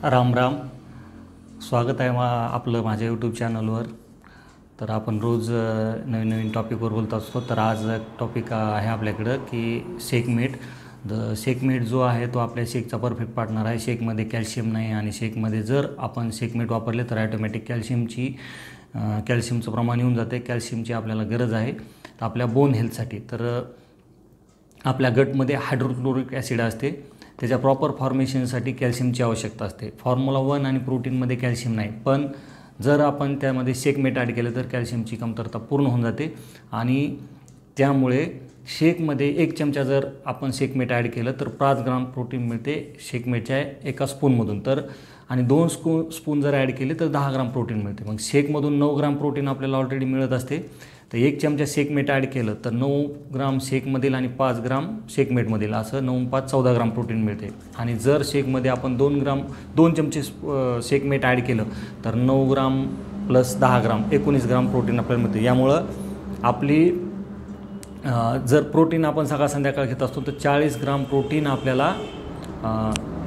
राम राम. स्वागत आहे आपलं माझ्या यूट्यूब चॅनलवर. तर आपण रोज नवीन नवीन टॉपिकवर बोलत असतो. तर आज टॉपिक आहे आपल्याकडं की शेकमेट. शेकमेट जो आहे तो आपल्या शेकचा परफेक्ट पार्टनर आहे. शेकमध्ये कॅल्शियम नाही आणि शेकमध्ये जर आपण शेकमेट वापरले तर ॲटोमॅटिक कॅल्शियमचं प्रमाण येऊन जाते. कॅल्शियमची आपल्याला गरज आहे तर आपल्या बोन हेल्थसाठी. तर आपल्या गटमध्ये हायड्रोक्लोरिक ॲसिड असते, त्याच्या प्रॉपर फॉर्मेशनसाठी कॅल्शियमची आवश्यकता असते. फॉर्म्युला 1 आणि प्रोटीनमध्ये कॅल्शियम नाही, पण जर आपण त्यामध्ये शेकमेट ॲड केलं तर कॅल्शियमची कमतरता पूर्ण होऊन जाते. आणि त्यामुळे शेकमध्ये 1 चमचा जर आपण शेकमेट ॲड केलं तर 5 ग्राम प्रोटीन मिळते शेकमेटच्या एका स्पूनमधून. तर आणि 2 स्पून जर ॲड केले तर 10 ग्राम प्रोटीन मिळते. मग शेकमधून 9 ग्राम प्रोटीन आपल्याला ऑलरेडी मिळत असते. तर 1 चमचा शेकमेट ॲड केलं तर 9 ग्राम शेकमधील आणि 5 ग्राम शेकमेटमधील असं 9 5 14 ग्राम प्रोटीन मिळते. आणि जर शेकमध्ये आपण 2 चमचे शेकमेट ॲड केलं तर 9 ग्राम प्लस 10 ग्राम 19 ग्राम प्रोटीन आपल्याला मिळते. यामुळं आपली जर प्रोटीन आपण सकाळ संध्याकाळ घेत असतो तर 40 ग्राम प्रोटीन आपल्याला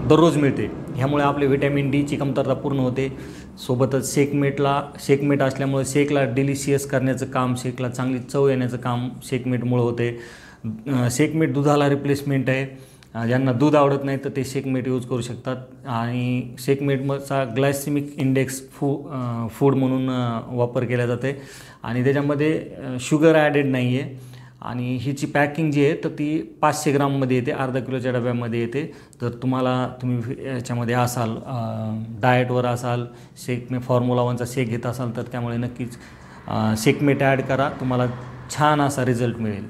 दररोज मिळते. ह्यामुळे आपले व्हिटॅमिन डीची कमतरता पूर्ण होते. सोबतच शेकमेट असल्यामुळे शेकला डिलिशियस करण्याचं काम, शेकला चांगली चव येण्याचं काम शेकमेटमुळे होते. शेकमेट दुधाला रिप्लेसमेंट आहे. ज्यांना दूध आवडत नाही तर ते शेकमेट यूज करू शकतात. आणि शेकमेटचा ग्लायसेमिक इंडेक्स फूड म्हणून वापर केला जाते आणि त्याच्यामध्ये शुगर ॲडेड नाही आहे. आणि हिची पॅकिंग जी आहे तर ती 500 ग्राममध्ये येते, अर्धा किलोच्या डब्यामध्ये येते. जर तुम्ही याच्यामध्ये असाल, डाएटवर असाल, फॉर्म्युला 1चा शेक घेत असाल तर त्यामुळे नक्कीच शेकमेट ॲड करा, तुम्हाला छान असा रिझल्ट मिळेल.